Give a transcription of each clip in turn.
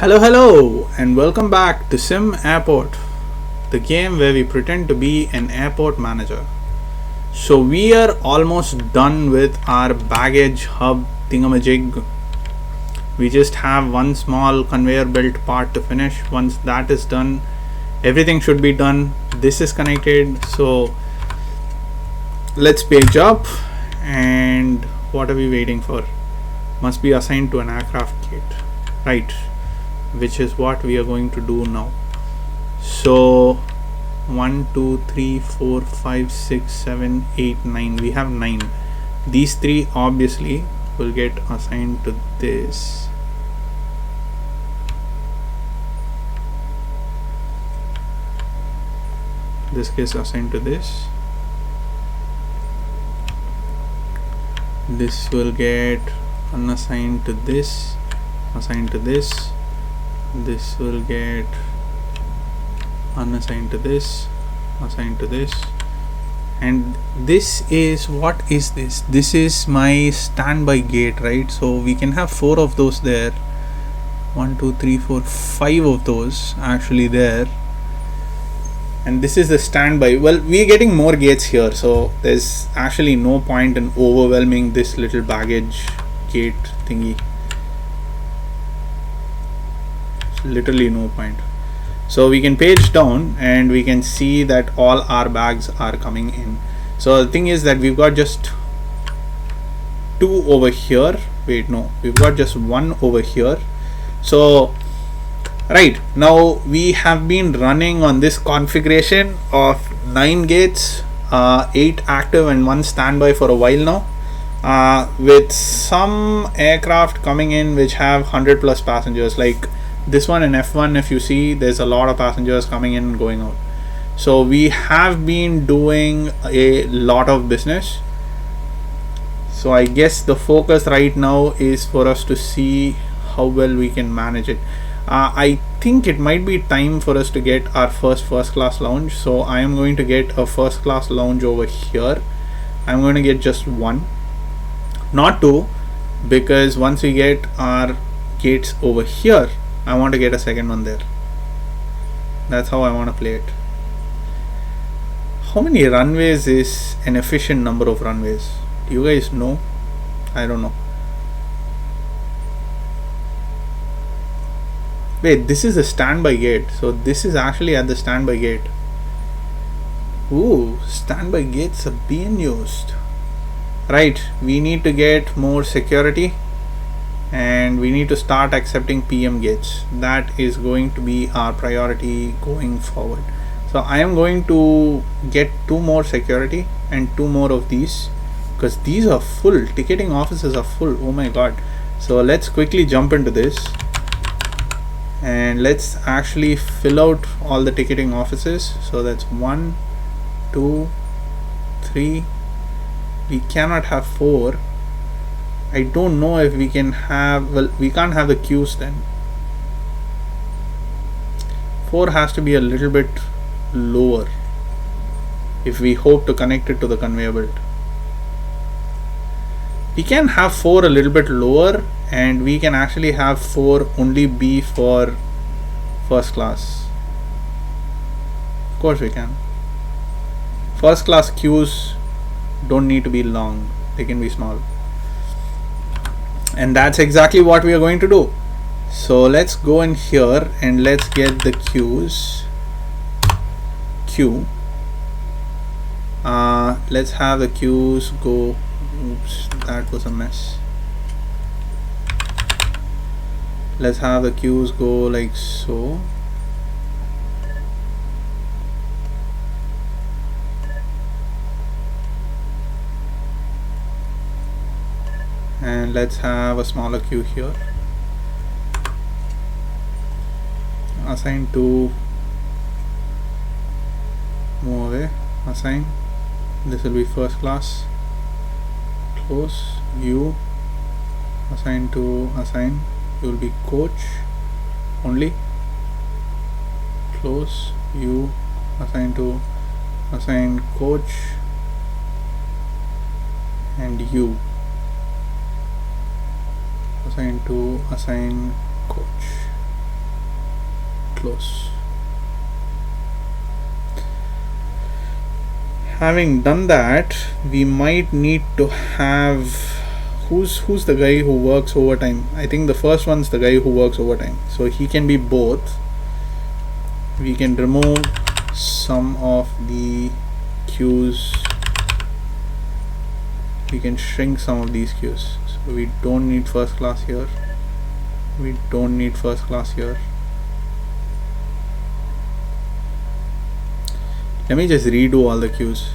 Hello, and welcome back to Sim Airport, the game where we pretend to be an airport manager. So, we are almost done with our baggage hub thingamajig. We just have one small conveyor belt part to finish. Once that is done, everything should be done. This is connected, so let's page up. And what are we waiting for? Must be assigned to an aircraft gate, right? Which is what we are going to do now. So 1 2 3 4 5 6 7 8 9, we have 9. These three obviously will get assigned to this. This gets assigned to this. This will get unassigned to this, assigned to this. This will get unassigned to this, assigned to this, and this is, what is this? This is my standby gate, right? So we can have 4 of those there. 1 2 3 4 5 of those actually there, and this is the standby. Well, we're getting more gates here, so there's actually no point in overwhelming this little baggage gate thingy. Literally no point. So we can page down and we can see that all our bags are coming in. So the thing is that we've got just 2 over here. Wait, no, we've got just 1 over here. So right now we have been running on this configuration of 9 gates, 8 active and 1 standby for a while now, with some aircraft coming in which have 100 plus passengers. Like this one in F1, if you see, there's a lot of passengers coming in and going out. So we have been doing a lot of business. So I guess the focus right now is for us to see how well we can manage it. I think it might be time for us to get our first class lounge. So I am going to get a first class lounge over here. I'm going to get just 1, not 2, because once we get our gates over here, I want to get a second one there. That's how I want to play it. How many runways is an efficient number of runways? Do you guys know? I don't know. Wait, this is a standby gate. So this is actually at the standby gate. Ooh, standby gates are being used. Right, we need to get more security. And we need to start accepting PM gates. That is going to be our priority going forward. So I am going to get 2 more security and 2 more of these, because these are full. Ticketing offices are full. Oh my god. So let's quickly jump into this and let's actually fill out all the ticketing offices. So that's 1 2 3. We cannot have 4. I don't know if we can have, well, we can't have the queues then. 4 has to be a little bit lower if we hope to connect it to the conveyor belt. We can have 4 a little bit lower, and we can actually have 4 only be for first class. Of course we can. First class queues don't need to be long, they can be small. And that's exactly what we are going to do. So let's go in here and let's get the queues. Queue. Let's have the queues go. Oops, that was a mess. Let's have the queues go like so. And let's have a smaller queue here. Assign to, move away, assign. This will be first class. Close, you, assign to, assign. You will be coach only. Close, you, assign to, assign coach, and you. Assign to, assign coach. close. Having done that, we might need to have who's the guy who works overtime. I think the first one's the guy who works overtime, so he can be both. We can remove some of the queues. We can shrink some of these queues, so we don't need first class here, we don't need first class here. Let me just redo all the queues.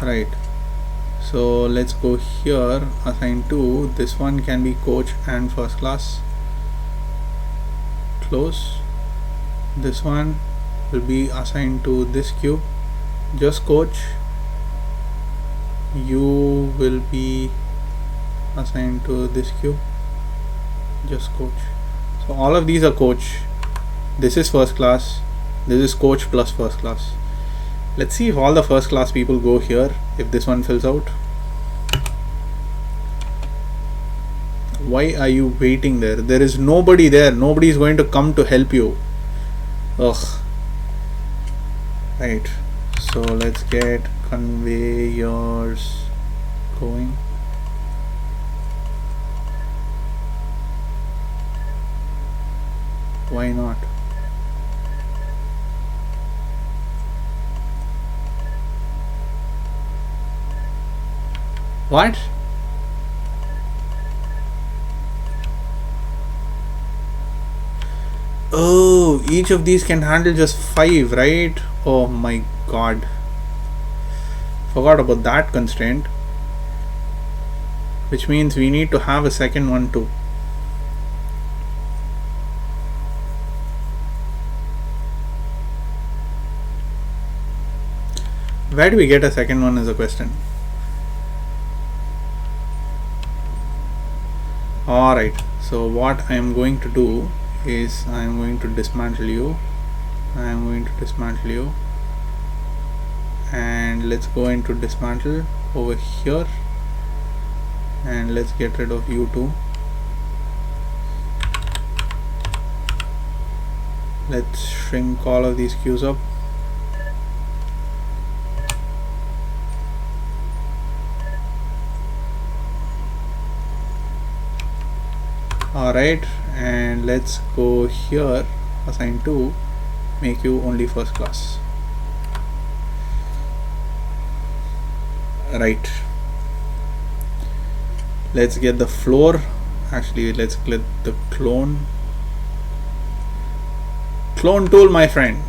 Right, so let's go here, assign to this one can be coach and first class, close. This one will be assigned to this queue, just coach. You will be assigned to this queue, just coach. So all of these are coach. This is first class, this is coach plus first class. Let's see if all the first class people go here, if this one fills out. Why are you waiting there? There is nobody there. Nobody is going to come to help you. Ugh. Right. So let's get conveyors going. Why not? What? Oh, each of these can handle just 5, right? Oh my god. Forgot about that constraint. Which means we need to have a second one too. Where do we get a second one is a question. Alright, so what I am going to do is I am going to dismantle you. And let's go into dismantle over here, and let's get rid of you too. Let's shrink all of these queues up. Alright, and let's go here, assign to, make you only first class. Right, let's get the floor. Actually, let's get the clone tool, my friend.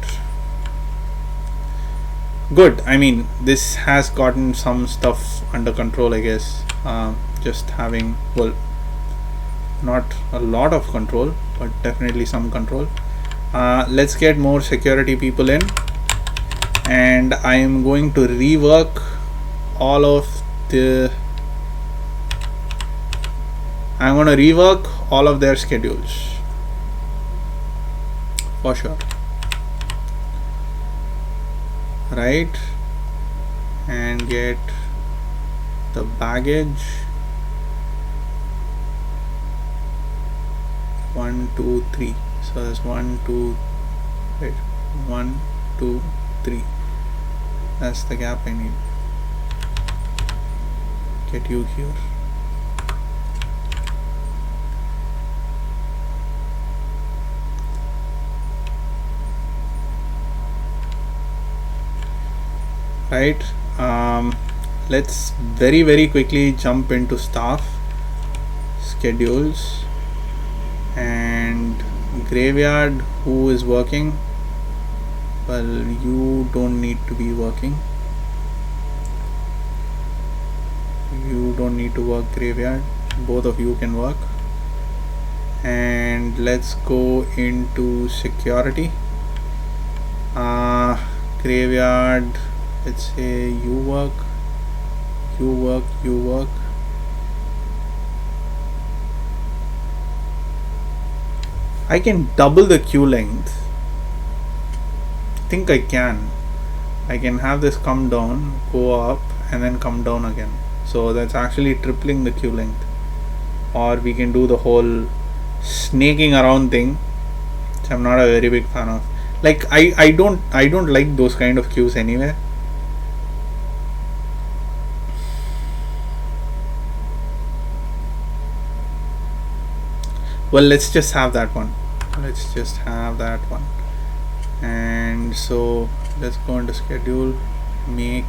Good. I mean, this has gotten some stuff under control, I guess. Just having, well, not a lot of control, but definitely some control. Let's get more security people in, and I am going to rework all of the I'm going to rework all of their schedules for sure. Right, and get the baggage 1 2 3. So there's 1 2, wait, 1 2 3. That's the gap I need. Get you here. Right, let's very quickly jump into staff schedules and graveyard. Who is working? Well, you don't need to be working. You don't need to work graveyard. Both of you can work. And let's go into security. Graveyard, let's say you work. I can double the queue length. think I can have this come down, go up, and then come down again. So that's actually tripling the queue length. Or we can do the whole snaking around thing, which I'm not a very big fan of. Like I don't like those kind of queues anyway. Well, let's just have that one. And so let's go into schedule, make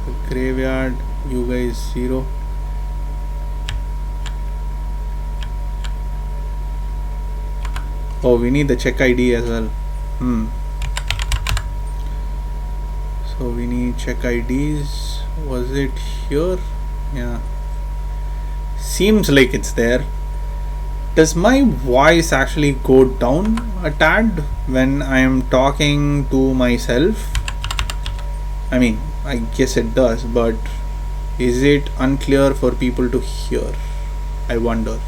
the graveyard you guys 0. Oh, we need the check ID as well. So we need check IDs. Was it here? Yeah, seems like it's there. Does my voice actually go down a tad when I am talking to myself? I mean, I guess it does, but is it unclear for people to hear? I wonder.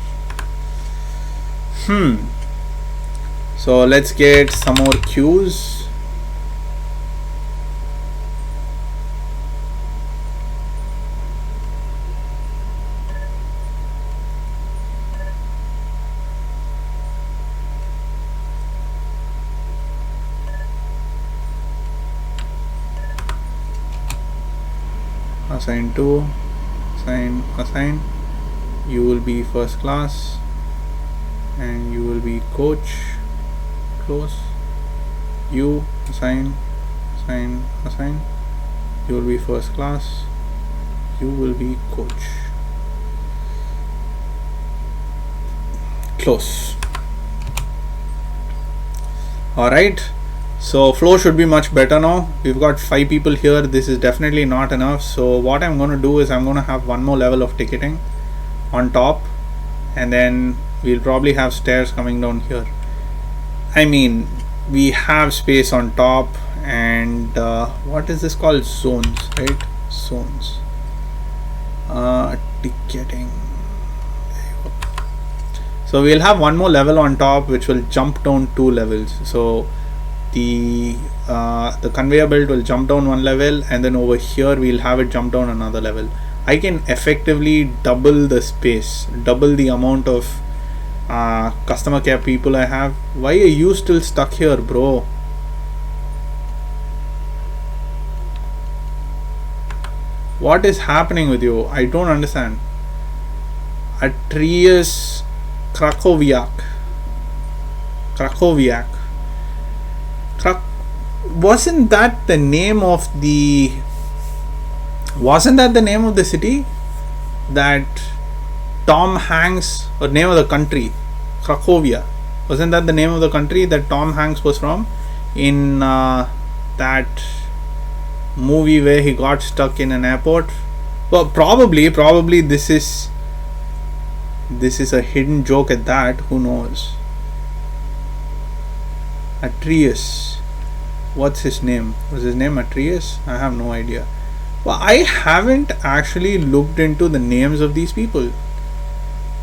So let's get some more queues. Assign 2, assign. You will be first class and you will be coach. Close. You assign. You will be first class. You will be coach. Close. Alright. So flow should be much better now. We've got 5 people here. This is definitely not enough. So what I'm going to do is I'm going to have one more level of ticketing on top, and then we'll probably have stairs coming down here. I mean, we have space on top, and what is this called? Zones, right? Zones. Ticketing. There you go. So we'll have one more level on top, which will jump down 2 levels. So the conveyor belt will jump down 1 level, and then over here we'll have it jump down another level. I can effectively double the space, double the amount of customer care people I have. Why are you still stuck here, bro? What is happening with you? I don't understand. Atrius Krakowiak. Wasn't that the name of the city that Tom Hanks, or name of the country, Cracovia? Wasn't that the name of the country that Tom Hanks was from in that movie where he got stuck in an airport? Well, probably this is a hidden joke at that. Who knows? Atrius. What's his name? Was his name Atrius? I have no idea. Well, I haven't actually looked into the names of these people,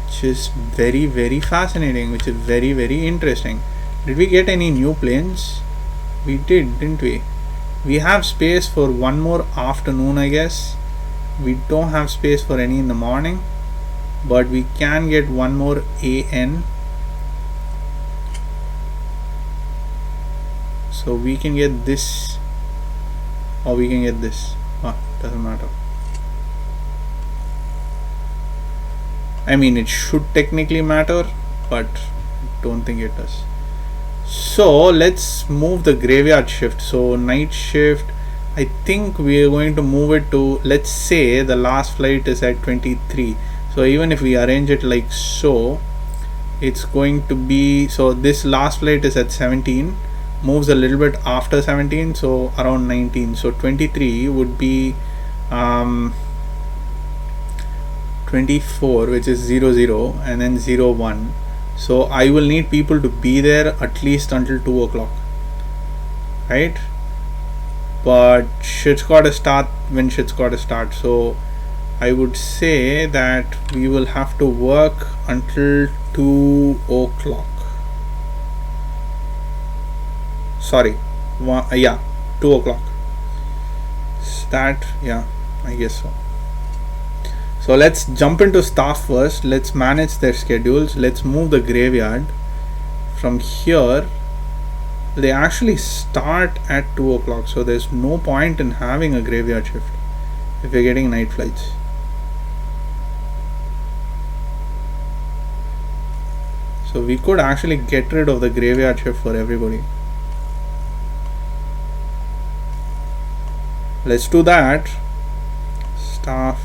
which is very, very fascinating, which is very, very interesting. Did we get any new planes? We did, didn't we? We have space for one more afternoon, I guess. We don't have space for any in the morning, but we can get one more AN. So we can get this, or we can get this. Doesn't matter. I mean, it should technically matter, but don't think it does. So let's move the graveyard shift. So night shift, I think we are going to move it to, let's say the last flight is at 23. So even if we arrange it like so, it's going to be, so this last flight is at 17, moves a little bit after 17, so around 19. So 23 would be 24, which is 00, and then 01. So I will need people to be there at least until 2 o'clock, right? But shit's gotta start when shit's gotta start. So I would say that we will have to work until 2 o'clock. Sorry, Yeah, 2 o'clock. Start, yeah, I guess so. So let's jump into staff first. Let's manage their schedules. Let's move the graveyard. From here, they actually start at 2 o'clock. So there's no point in having a graveyard shift if you're getting night flights. So we could actually get rid of the graveyard shift for everybody. Let's do that. Staff.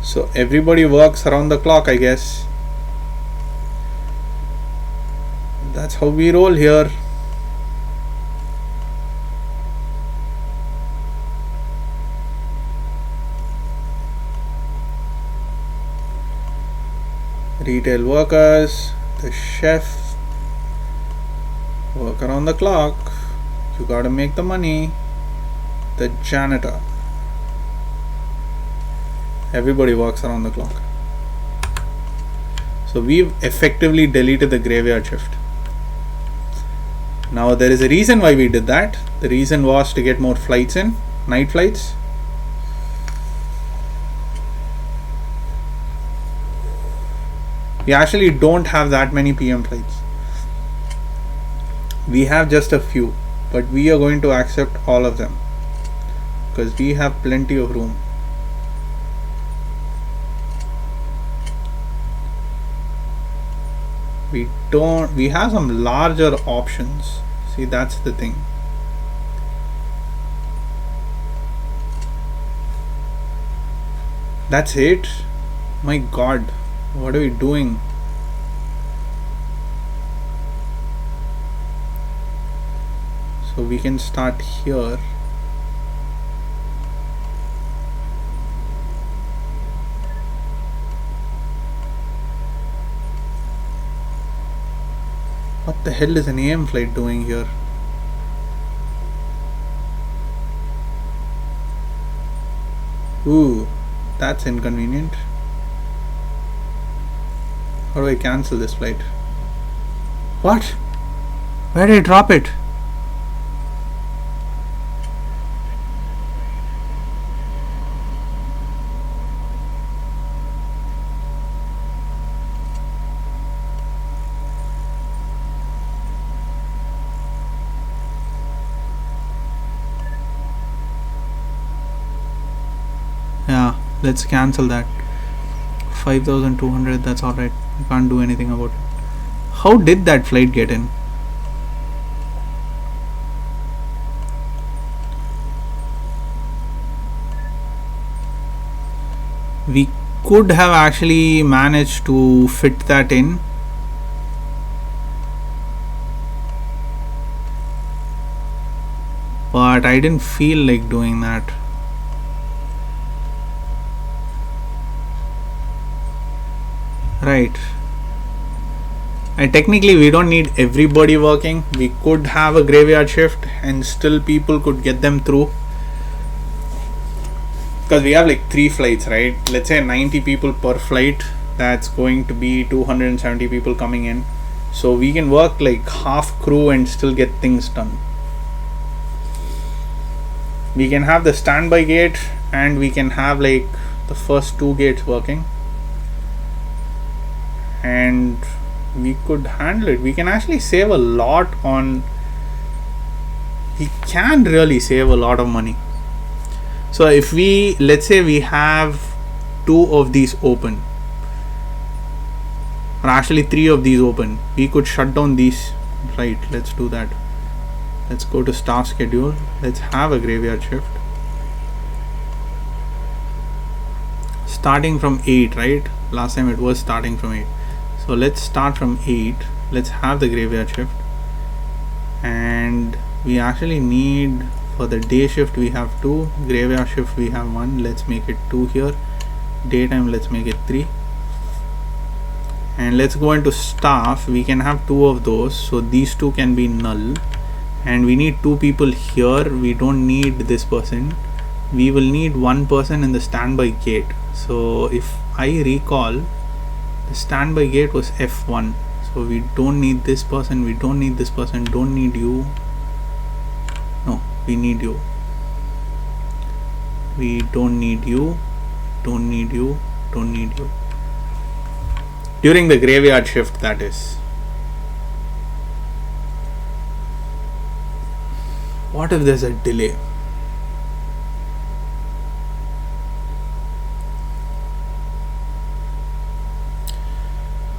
So everybody works around the clock, I guess. That's how we roll here. Retail workers, the chef, work around the clock. You gotta make the money. The janitor. Everybody works around the clock. So we've effectively deleted the graveyard shift. Now there is a reason why we did that. The reason was to get more flights in, night flights. We actually don't have that many PM flights. We have just a few, but we are going to accept all of them because we have plenty of room. We have some larger options. See, that's the thing. That's it. My God, what are we doing? So we can start here. What the hell is an AM flight doing here? Ooh, that's inconvenient. How do I cancel this flight? What? Where did I drop it? Yeah, let's cancel that. 5,200, that's alright. I can't do anything about it. How did that flight get in? We could have actually managed to fit that in. But I didn't feel like doing that. Right. And technically we don't need everybody working. We could have a graveyard shift and still people could get them through. Because we have like 3 flights, right? Let's say 90 people per flight. That's going to be 270 people coming in. So we can work like half crew and still get things done. We can have the standby gate and we can have like the first 2 gates working. And we could handle it. We can actually save a lot on. We can really save a lot of money. So if we, let's say we have 2 of these open, or actually 3 of these open, we could shut down these. Right, let's do that. Let's go to staff schedule. Let's have a graveyard shift starting from 8, right? Last time it was starting from 8. So let's start from 8. Let's have the graveyard shift. And we actually need, for the day shift we have 2, graveyard shift we have 1. Let's make it 2 here. Daytime, let's make it 3. And let's go into staff. We can have 2 of those, so these 2 can be null. And we need 2 people here. We don't need this person. We will need 1 person in the standby gate. So if I recall, the standby gate was F1. So we don't need this person, we don't need this person, don't need you. we need you. We don't need you. Don't need you. Don't need you. During the graveyard shift, that is. What if there's a delay?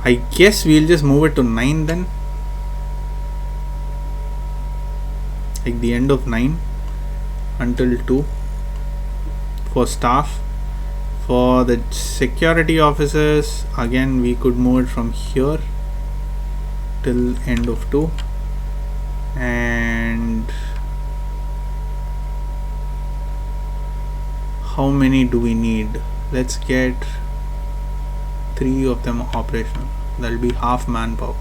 I guess we'll just move it to 9 then. Like the end of 9 until 2 for staff. For the security officers, again we could move it from here till end of 2. And how many do we need? Let's get 3 of them operational. That'll be half manpower,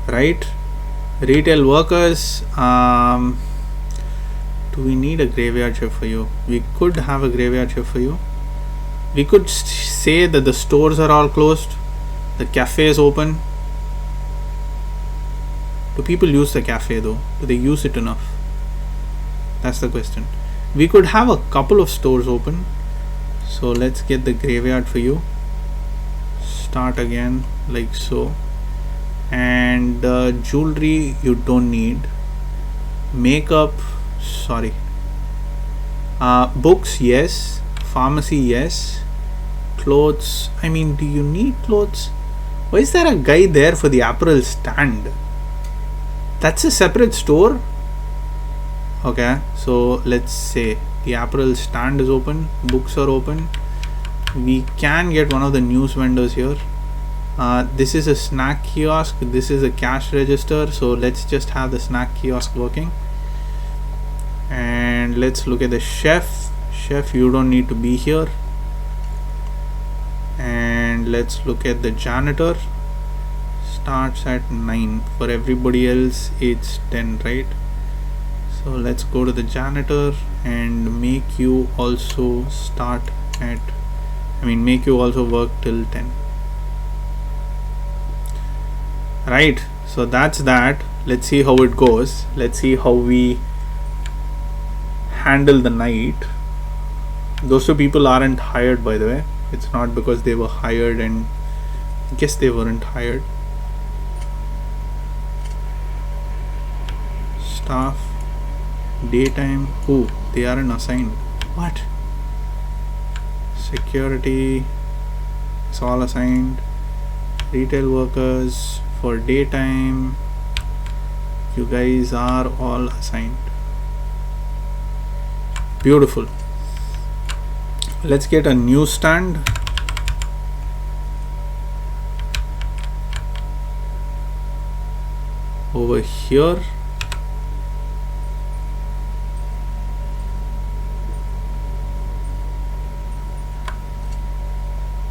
right? Retail workers, do we need a graveyard shift for you? We could have a graveyard shift for you. We could say that the stores are all closed, the cafe is open. Do people use the cafe though? Do they use it enough? That's the question. We could have a couple of stores open. So let's get the graveyard for you. Start again like so. And jewelry you don't need. Makeup, sorry. Books, yes. Pharmacy, yes. Clothes, I mean, do you need clothes? Why is there a guy there for the apparel stand? That's a separate store. Okay, so let's say the apparel stand is open, books are open. We can get one of the news vendors here. This is a snack kiosk, this is a cash register, so let's just have the snack kiosk working. And let's look at the chef. Chef, you don't need to be here. And let's look at the janitor. Starts at 9. For everybody else it's 10, right? So let's go to the janitor and make you also start at, make you also work till 10. Right, so that's that. Let's see how it goes. Let's see how we handle the night. Those 2 people aren't hired, by the way. It's not because they were hired, and I guess they weren't hired. Staff, daytime, they aren't assigned. What? Security, it's all assigned. Retail workers, for daytime you guys are all assigned. Beautiful. Let's get a newsstand. Over here.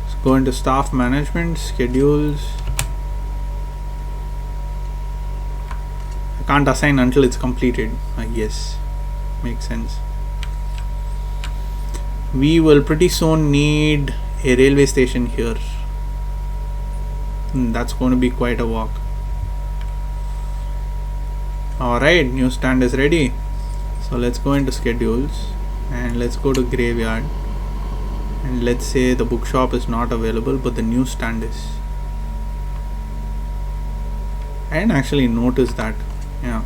Let's go into staff management, schedules. I can't assign until it's completed, I guess. Makes sense. We will pretty soon need a railway station here. That's going to be quite a walk. Alright, newsstand is ready. So let's go into schedules and let's go to graveyard. And let's say the bookshop is not available, but the newsstand is. I didn't actually notice that. Yeah.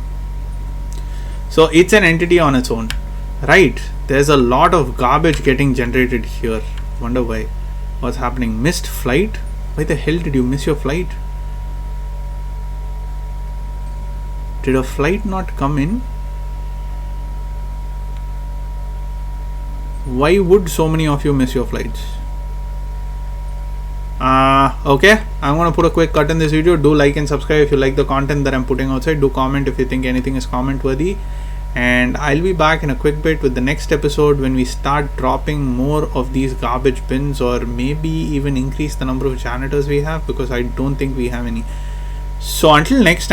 So it's an entity on its own. Right, there's a lot of garbage getting generated here. Wonder why. What's happening? Missed flight? Why the hell did you miss your flight? Did a flight not come in? Why would so many of you miss your flights? Okay, I'm gonna put a quick cut in this video. Do like and subscribe if you like the content that I'm putting outside. Do comment if you think anything is comment worthy. And I'll be back in a quick bit with the next episode when we start dropping more of these garbage bins, or maybe even increase the number of janitors we have, because I don't think we have any. So until next time.